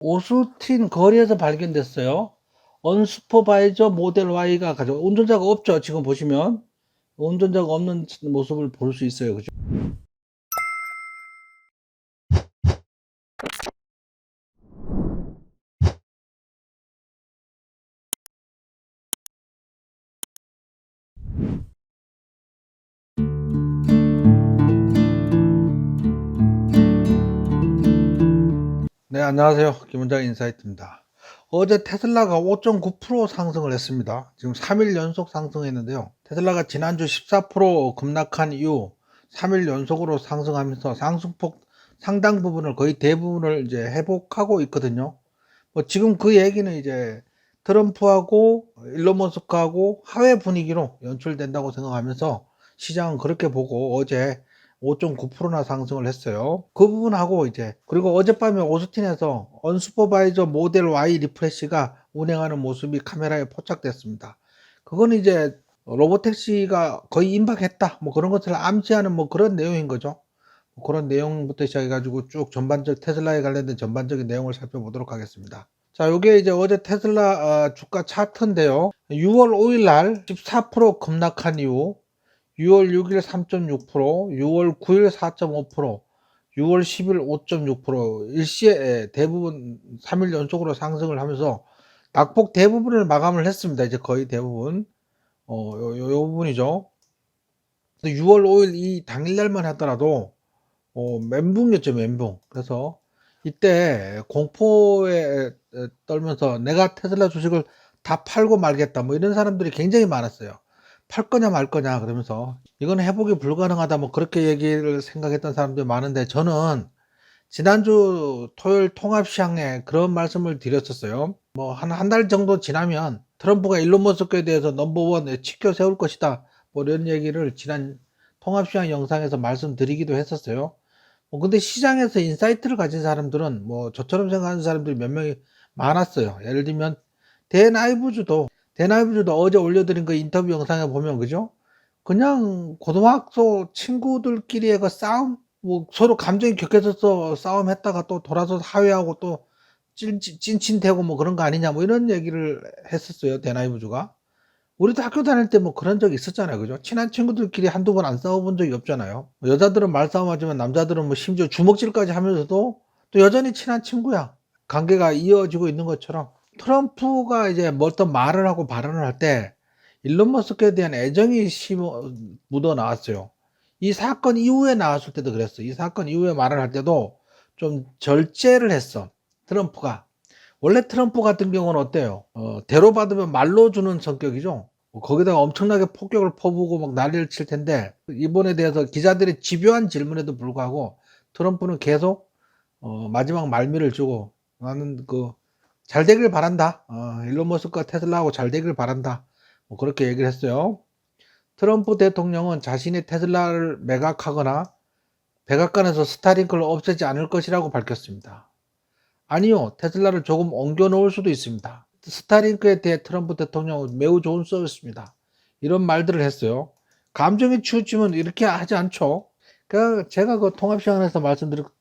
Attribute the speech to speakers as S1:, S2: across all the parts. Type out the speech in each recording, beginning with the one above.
S1: 오스틴 거리에서 발견됐어요. 언슈퍼바이저 모델 Y가 가져 운전자가 없죠. 지금 보시면 운전자가 없는 모습을 볼 수 있어요. 그죠? 네, 안녕하세요. 김원장 인사이트입니다. 어제 테슬라가 5.9% 상승을 했습니다. 지금 3일 연속 상승했는데요. 테슬라가 지난주 14% 급락한 이후 3일 연속으로 상승하면서 상승폭 상당 부분을 거의 대부분을 이제 회복하고 있거든요. 뭐 지금 그 얘기는 이제 트럼프하고 일론 머스크하고 하회 분위기로 연출된다고 생각하면서 시장은 그렇게 보고 어제 5.9%나 상승을 했어요. 그 부분하고 이제 그리고 어젯밤에 오스틴에서 언슈퍼바이저 모델 Y 리프레시가 운행하는 모습이 카메라에 포착됐습니다. 그건 이제 로보택시가 거의 임박했다 뭐 그런 것을 암시하는 뭐 그런 내용인 거죠. 그런 내용부터 시작해 가지고 쭉 전반적 테슬라에 관련된 전반적인 내용을 살펴보도록 하겠습니다. 자, 요게 이제 어제 테슬라 주가 차트인데요. 6월 5일 날 14% 급락한 이후 6월 6일 3.6%, 6월 9일 4.5%, 6월 10일 5.6% 일시에 대부분 3일 연속으로 상승을 하면서 낙폭 대부분을 마감을 했습니다. 이제 거의 대부분 요 부분이죠. 6월 5일 이 당일날만 하더라도 멘붕이었죠, 멘붕. 그래서 이때 공포에 떨면서 내가 테슬라 주식을 다 팔고 말겠다 뭐 이런 사람들이 굉장히 많았어요. 팔 거냐 말 거냐 그러면서 이건 회복이 불가능하다 뭐 그렇게 얘기를 생각했던 사람들이 많은데 저는 지난주 토요일 통합시장에 그런 말씀을 드렸었어요. 뭐 한 달 정도 지나면 트럼프가 일론 머스크에 대해서 넘버원 치켜 세울 것이다 뭐 이런 얘기를 지난 통합시장 영상에서 말씀드리기도 했었어요. 근데 시장에서 인사이트를 가진 사람들은 뭐 저처럼 생각하는 사람들이 몇 명이 많았어요. 예를 들면 데나이브주도 어제 올려드린 그 인터뷰 영상에 보면 그죠? 그냥 고등학교 친구들끼리의 그 싸움, 뭐 서로 감정이 격해져서 싸움했다가 또 돌아서 하회하고 또 찐친되고 뭐 그런 거 아니냐 뭐 이런 얘기를 했었어요. 데나이브주가. 우리도 학교 다닐 때 뭐 그런 적 있었잖아요. 그죠? 친한 친구들끼리 한두 번 안 싸워본 적이 없잖아요. 뭐 여자들은 말싸움하지만 남자들은 뭐 심지어 주먹질까지 하면서도 또 여전히 친한 친구야. 관계가 이어지고 있는 것처럼 트럼프가 이제 뭐 어떤 말을 하고 발언을 할 때 일론 머스크에 대한 애정이 묻어 나왔어요. 이 사건 이후에 나왔을 때도 그랬어. 이 사건 이후에 말을 할 때도 좀 절제를 했어. 트럼프가. 원래 트럼프 같은 경우는 어때요? 대로 받으면 말로 주는 성격이죠. 거기다가 엄청나게 폭격을 퍼부고 막 난리를 칠 텐데 이번에 대해서 기자들의 집요한 질문에도 불구하고 트럼프는 계속 마지막 말미를 주고 나는 잘 되길 바란다. 일론 머스크가 테슬라하고 잘 되길 바란다. 뭐 그렇게 얘기를 했어요. 트럼프 대통령은 자신이 테슬라를 매각하거나 백악관에서 스타링크를 없애지 않을 것이라고 밝혔습니다. 아니요, 테슬라를 조금 옮겨 놓을 수도 있습니다. 스타링크에 대해 트럼프 대통령은 매우 좋은 서비스입니다. 이런 말들을 했어요. 감정이 치우치면 이렇게 하지 않죠. 제가 그 통합시간에서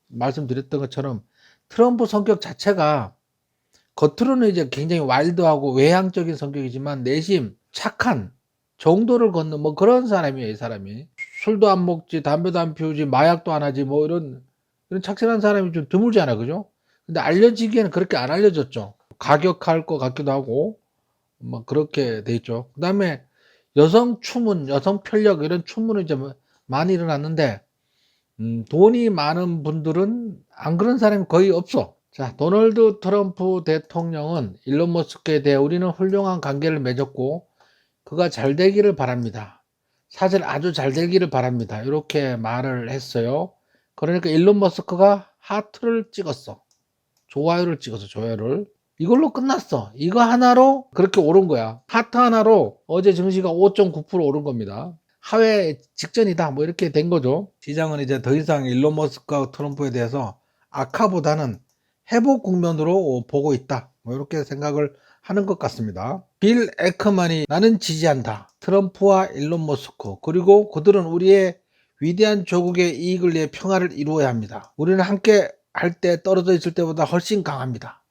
S1: 말씀드렸던 것처럼 트럼프 성격 자체가 겉으로는 이제 굉장히 와일드하고 외향적인 성격이지만 내심 착한 정도를 걷는 뭐 그런 사람이에요, 이 사람이. 술도 안 먹지, 담배도 안 피우지, 마약도 안 하지, 뭐 이런 착실한 사람이 좀 드물잖아, 그죠? 근데 알려지기에는 그렇게 안 알려졌죠. 가격할 것 같기도 하고, 뭐 그렇게 돼 있죠. 그 다음에 여성 추문, 여성 편력 이런 추문이 이제 많이 일어났는데, 돈이 많은 분들은 안 그런 사람이 거의 없어. 자, 도널드 트럼프 대통령은 일론 머스크에 대해 우리는 훌륭한 관계를 맺었고 그가 잘 되기를 바랍니다. 사실 아주 잘 되기를 바랍니다. 이렇게 말을 했어요. 그러니까 일론 머스크가 하트를 찍었어. 좋아요를 찍었어. 좋아요를. 이걸로 끝났어. 이거 하나로 그렇게 오른 거야. 하트 하나로 어제 증시가 5.9% 오른 겁니다. 하회 직전이다 뭐 이렇게 된 거죠. 시장은 이제 더 이상 일론 머스크와 트럼프에 대해서 악화보다는 회복 국면으로 보고 있다 뭐 이렇게 생각을 하는 것 같습니다. 빌 에크만이 나는 지지한다. 트럼프와 일론 머스크 그리고 그들은 우리의 위대한 조국의 이익을 위해 평화를 이루어야 합니다. 우리는 함께 할 때 떨어져 있을 때보다 훨씬 강합니다.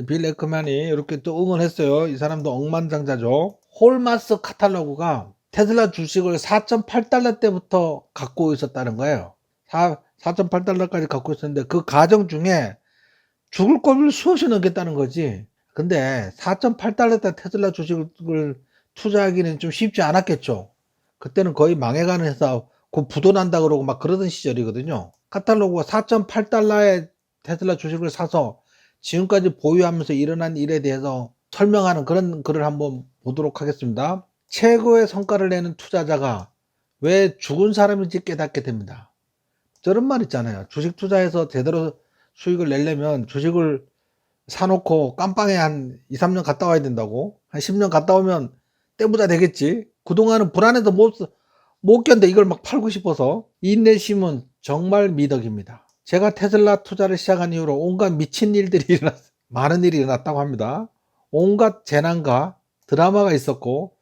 S1: 빌 에크만이 이렇게 또 응원했어요. 이 사람도 억만장자죠. 홀마스 카탈로그가 테슬라 주식을 4.8달러 때부터 갖고 있었다는 거예요. 4.8달러까지 갖고 있었는데 그 과정 중에 죽을 꼴을 수없이 넘겼다는 거지. 근데 4.8달러 때 테슬라 주식을 투자하기는 좀 쉽지 않았겠죠. 그때는 거의 망해가는 회사, 그 부도난다 그러고 막 그러던 시절이거든요. 카탈로그가 4.8달러에 테슬라 주식을 사서 지금까지 보유하면서 일어난 일에 대해서 설명하는 그런 글을 한번 보도록 하겠습니다. 최고의 성과를 내는 투자자가 왜 죽은 사람인지 깨닫게 됩니다. 저런 말 있잖아요. 주식 투자해서 제대로 수익을 내려면 주식을 사놓고 깜빵에 한 2, 3년 갔다 와야 된다고. 한 10년 갔다 오면 떼부자 되겠지. 그동안은 불안해서 못 견뎌 이걸 막 팔고 싶어서. 인내심은 정말 미덕입니다. 제가 테슬라 투자를 시작한 이후로 온갖 미친 일들이 일어났어요. 많은 일이 일어났다고 합니다. 온갖 재난과 드라마가 있었고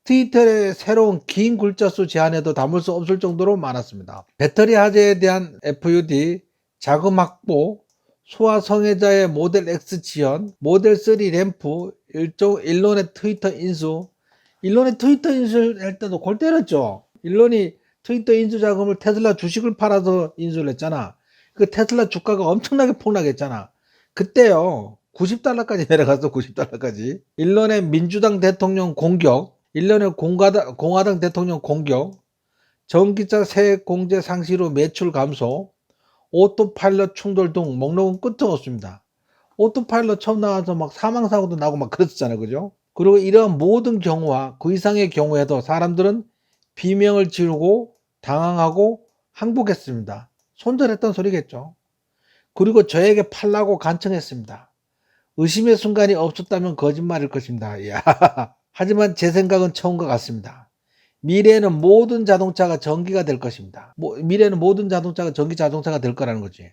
S1: 트위터의 새로운 긴 글자수 제한에도 담을 수 없을 정도로 많았습니다. 배터리 화재에 대한 FUD, 자금 확보, 소아성애자의 모델 X 지원, 모델 3 램프, 일론의 트위터 인수. 일론의 트위터 인수를 할 때도 골 때렸죠. 일론이 트위터 인수 자금을 테슬라 주식을 팔아서 인수를 했잖아. 그 테슬라 주가가 엄청나게 폭락했잖아. 그때요 90달러까지 내려갔어. 90달러까지. 일론의 민주당 대통령 공격, 일론의 공화당 대통령 공격, 전기차 세액 공제 상실 후 매출 감소, 오토파일럿 충돌 등 목록은 끝도 없습니다. 오토파일럿 처음 나와서 막 사망사고도 나고 막 그랬었잖아요. 그죠? 그리고 이런 모든 경우와 그 이상의 경우에도 사람들은 비명을 지르고 당황하고 항복했습니다. 손절했던 소리겠죠. 그리고 저에게 팔라고 간청했습니다. 의심의 순간이 없었다면 거짓말일 것입니다. 이야. 하지만 제 생각은 처음과 같습니다. 미래에는 모든 자동차가 전기가 될 것입니다. 미래에는 모든 자동차가 전기 자동차가 될 거라는 거지.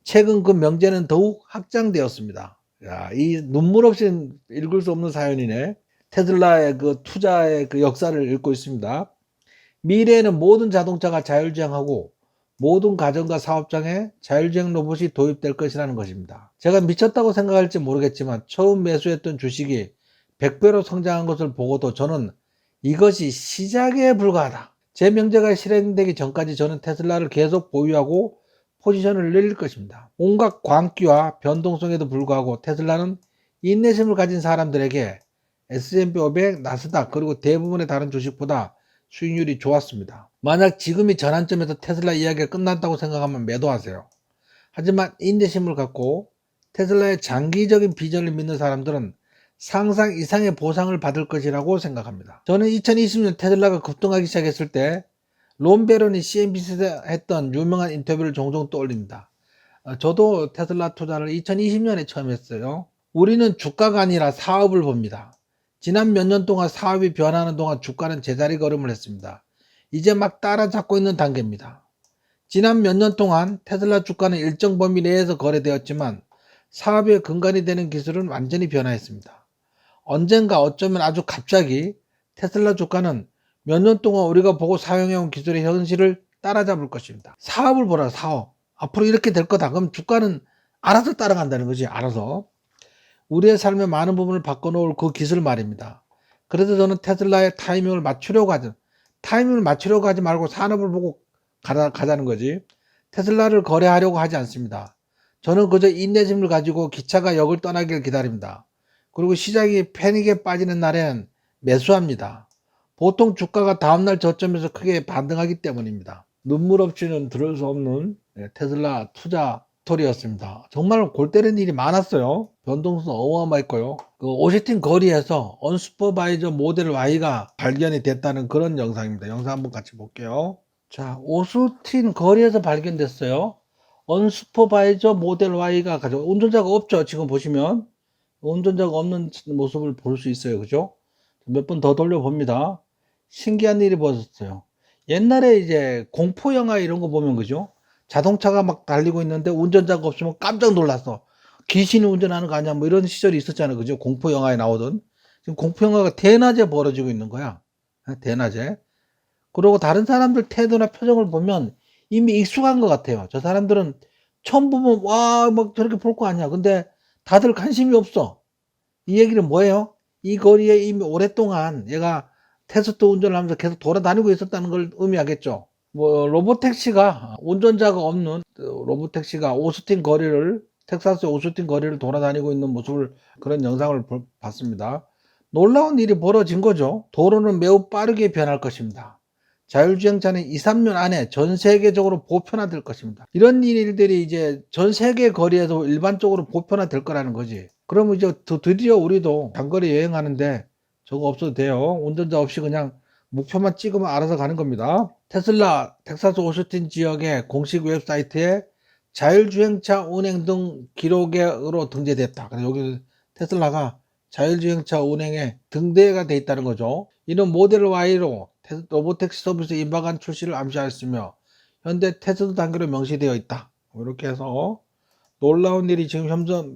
S1: 최근 그 명제는 더욱 확장되었습니다. 야, 이 눈물 없이 읽을 수 없는 사연이네. 테슬라의 그 투자의 그 역사를 읽고 있습니다. 미래에는 모든 자동차가 자율주행하고 모든 가정과 사업장에 자율주행 로봇이 도입될 것이라는 것입니다. 제가 미쳤다고 생각할지 모르겠지만 처음 매수했던 주식이 100배로 성장한 것을 보고도 저는 이것이 시작에 불과하다. 제 명제가 실행되기 전까지 저는 테슬라를 계속 보유하고 포지션을 늘릴 것입니다. 온갖 광기와 변동성에도 불구하고 테슬라는 인내심을 가진 사람들에게 S&P 500, 나스닥 그리고 대부분의 다른 주식보다 수익률이 좋았습니다. 만약 지금이 전환점에서 테슬라 이야기가 끝났다고 생각하면 매도하세요. 하지만 인내심을 갖고 테슬라의 장기적인 비전을 믿는 사람들은 상상 이상의 보상을 받을 것이라고 생각합니다. 저는 2020년 테슬라가 급등하기 시작했을 때 론 베런이 CNBC에서 했던 유명한 인터뷰를 종종 떠올립니다. 저도 테슬라 투자를 2020년에 처음 했어요. 우리는 주가가 아니라 사업을 봅니다. 지난 몇 년 동안 사업이 변하는 동안 주가는 제자리 걸음을 했습니다. 이제 막 따라잡고 있는 단계입니다. 지난 몇 년 동안 테슬라 주가는 일정 범위 내에서 거래되었지만 사업의 근간이 되는 기술은 완전히 변화했습니다. 언젠가 어쩌면 아주 갑자기 테슬라 주가는 몇 년 동안 우리가 보고 사용해온 기술의 현실을 따라잡을 것입니다. 사업을 보라. 사업. 앞으로 이렇게 될 거다. 그럼 주가는 알아서 따라간다는 거지. 알아서. 우리의 삶의 많은 부분을 바꿔놓을 그 기술 말입니다. 그래서 저는 테슬라의 타이밍을 맞추려고 하지 말고 산업을 보고 가자는 거지. 테슬라를 거래하려고 하지 않습니다. 저는 그저 인내심을 가지고 기차가 역을 떠나길 기다립니다. 그리고 시장이 패닉에 빠지는 날엔 매수합니다. 보통 주가가 다음날 저점에서 크게 반등하기 때문입니다. 눈물 없이는 들을 수 없는 테슬라 투자 스토리였습니다. 정말 골 때리는 일이 많았어요. 변동성 어마어마했고요. 그 오스틴 거리에서 언슈퍼바이저 모델 Y가 발견이 됐다는 그런 영상입니다. 영상 한번 같이 볼게요. 자, 오스틴 거리에서 발견됐어요. 언슈퍼바이저 모델 Y가 운전자가 없죠. 지금 보시면 운전자가 없는 모습을 볼 수 있어요. 그죠? 몇 번 더 돌려봅니다. 신기한 일이 벌어졌어요. 옛날에 이제 공포영화 이런 거 보면 그죠? 자동차가 막 달리고 있는데 운전자가 없으면 깜짝 놀랐어. 귀신이 운전하는 거 아니야? 뭐 이런 시절이 있었잖아요. 그죠? 공포영화에 나오던. 지금 공포영화가 대낮에 벌어지고 있는 거야. 대낮에. 그리고 다른 사람들 태도나 표정을 보면 이미 익숙한 것 같아요. 저 사람들은 처음 보면 와, 막 저렇게 볼 거 아니야. 근데 다들 관심이 없어. 이 얘기는 뭐예요? 이 거리에 이미 오랫동안 얘가 테스트 운전을 하면서 계속 돌아다니고 있었다는 걸 의미하겠죠. 뭐 로보택시가 운전자가 없는 로보택시가 오스틴 거리를 텍사스 오스틴 거리를 돌아다니고 있는 모습을 그런 영상을 봤습니다. 놀라운 일이 벌어진 거죠. 도로는 매우 빠르게 변할 것입니다. 자율주행차는 2, 3년 안에 전 세계적으로 보편화될 것입니다. 이런 일들이 이제 전 세계 거리에서 일반적으로 보편화될 거라는 거지. 그러면 이제 드디어 우리도 장거리 여행하는데 저거 없어도 돼요. 운전자 없이 그냥 목표만 찍으면 알아서 가는 겁니다. 테슬라 텍사스 오스틴 지역의 공식 웹사이트에 자율주행차 운행 등 기록으로 등재됐다. 그래서 여기 테슬라가 자율주행차 운행에 등재가 돼 있다는 거죠. 이는 모델 Y로 로보택시 서비스 인바간 출시를 암시하였으며 현재 테스트 단계로 명시되어 있다. 이렇게 해서 놀라운 일이 지금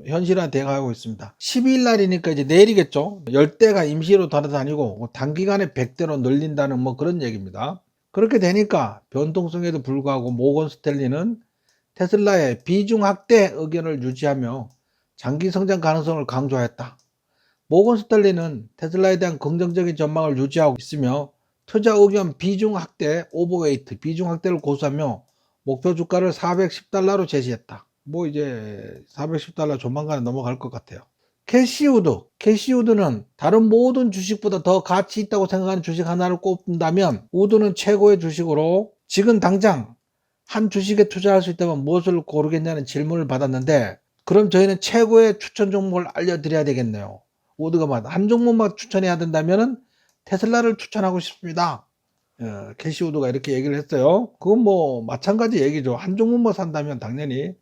S1: 현실화되어 가고 있습니다. 12일 날이니까 이제 내일이겠죠. 10대가 임시로 돌아다니고 단기간에 100대로 늘린다는 뭐 그런 얘기입니다. 그렇게 되니까 변동성에도 불구하고 모건 스탠리는 테슬라의 비중 확대 의견을 유지하며 장기 성장 가능성을 강조했다. 모건 스탠리는 테슬라에 대한 긍정적인 전망을 유지하고 있으며 투자 의견 비중 확대 오버웨이트 비중 확대를 고수하며 목표 주가를 410달러로 제시했다. 뭐 이제 410달러 조만간에 넘어갈 것 같아요. 캐시우드는 다른 모든 주식보다 더 가치 있다고 생각하는 주식 하나를 꼽는다면 우드는 최고의 주식으로 지금 당장 한 주식에 투자할 수 있다면 무엇을 고르겠냐는 질문을 받았는데 그럼 저희는 최고의 추천 종목을 알려드려야 되겠네요. 우드가 한 종목만 추천해야 된다면 테슬라를 추천하고 싶습니다. 캐시우드가 이렇게 얘기를 했어요. 그건 뭐 마찬가지 얘기죠. 한 종목만 산다면 당연히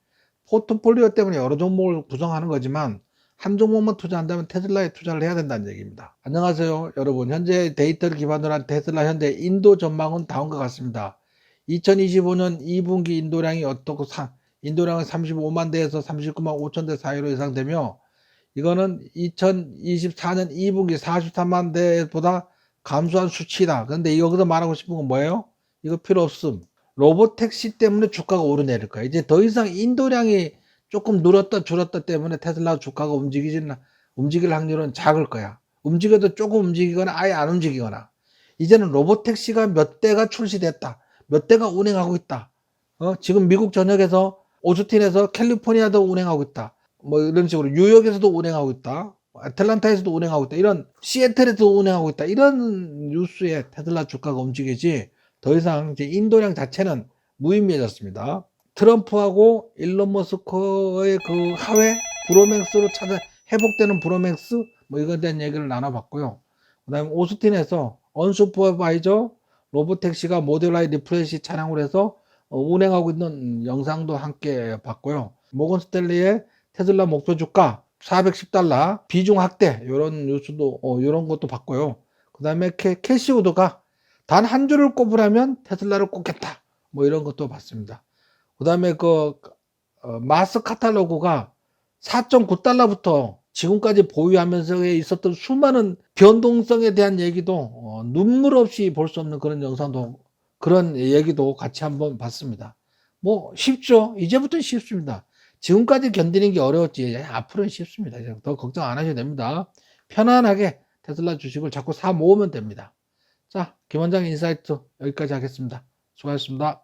S1: 포트폴리오 때문에 여러 종목을 구성하는 거지만 한 종목만 투자한다면 테슬라에 투자를 해야 된다는 얘기입니다. 안녕하세요 여러분. 현재 데이터를 기반으로 한 테슬라 현대 인도 전망은 다음과 같습니다. 2025년 2분기 인도량이 어떻고 인도량은 35만 대에서 39만 5천 대 사이로 예상되며 이거는 2024년 2분기 43만 대보다 감소한 수치다. 그런데 여기서 말하고 싶은 건 뭐예요? 이거 필요 없음. 로보택시 때문에 주가가 오르내릴 거야. 이제 더 이상 인도량이 조금 늘었다 줄었다 때문에 테슬라 주가가 움직일 확률은 작을 거야. 움직여도 조금 움직이거나 아예 안 움직이거나. 이제는 로보택시가 몇 대가 출시됐다. 몇 대가 운행하고 있다. 지금 미국 전역에서 오스틴에서 캘리포니아도 운행하고 있다. 뭐 이런 식으로 뉴욕에서도 운행하고 있다. 애틀란타에서도 운행하고 있다. 이런 시애틀에서도 운행하고 있다. 이런 뉴스에 테슬라 주가가 움직이지 더 이상 이제 인도량 자체는 무의미해졌습니다. 트럼프하고 일론 머스크의 그 하회 브로맹스로 회복되는 브로맹스 뭐 이거에 대한 얘기를 나눠봤고요. 그 다음에 오스틴에서 언슈퍼바이저 로보택시가 모델 Y 리프레시 차량으로 해서 운행하고 있는 영상도 함께 봤고요. 모건 스탠리의 테슬라 목표 주가 410달러 비중 확대 이런 뉴스도 이런 것도 봤고요. 그 다음에 캐시우드가 단 한 줄을 꼽으라면 테슬라를 꼽겠다 뭐 이런 것도 봤습니다. 그 다음에 마스 카탈로그가 4.9달러부터 지금까지 보유하면서 있었던 수많은 변동성에 대한 얘기도 눈물 없이 볼 수 없는 그런 영상도 그런 얘기도 같이 한번 봤습니다. 뭐 쉽죠. 이제부터는 쉽습니다. 지금까지 견디는 게 어려웠지 앞으로는 쉽습니다. 더 걱정 안 하셔도 됩니다. 편안하게 테슬라 주식을 자꾸 사 모으면 됩니다. 자, 김원장 인사이트 여기까지 하겠습니다. 수고하셨습니다.